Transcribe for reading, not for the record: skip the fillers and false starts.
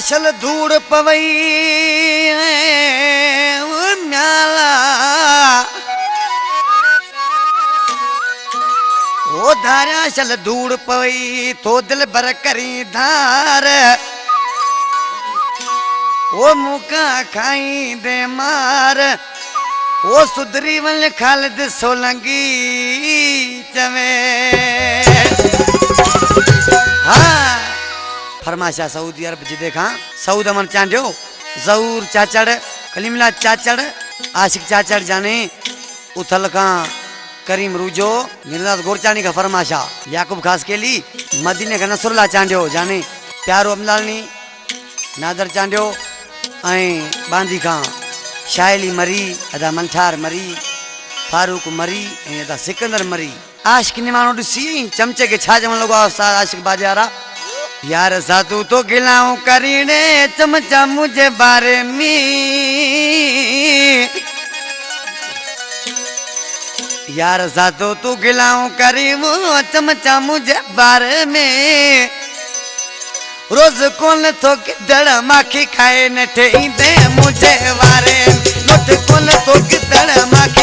असल धूड़ पवई म्याला ओ धारा असल धूड़ पवई तो दिल भर करी धार ओ मुका खाई दे मार ओ सुधरी वल खालिद सोलंगी चवे हाँ फरमाशा सऊदी अरब जी देखा सऊद अमन चांडियो जहूर चाचड़ कलीमला चाचड़ आशिक चाचड़ जाने उथल का करीम रूजो मिर्जाद गोरचानी का फरमाशा याकूब खास के ली मदीने का नसरुल्ला चांडियो जाने प्यारो अमलानी नादर चांडियो बांदी खां शायली मरी अदा मंठार मरी फारूक मरी अदा सिकंदर मरी आशिक ने मानो सी चमचे के छा जमन लोग आशिक बाजारा यार सातू तो गिलाऊं करीने चमचा मुझे बारे में यार सातू तो गिलाऊं करी वो चमचा मुझे बारे में रोज कौन तो किधर माखी खाए न ठे दे मुझे वारे नोट कौन तो किधर माखी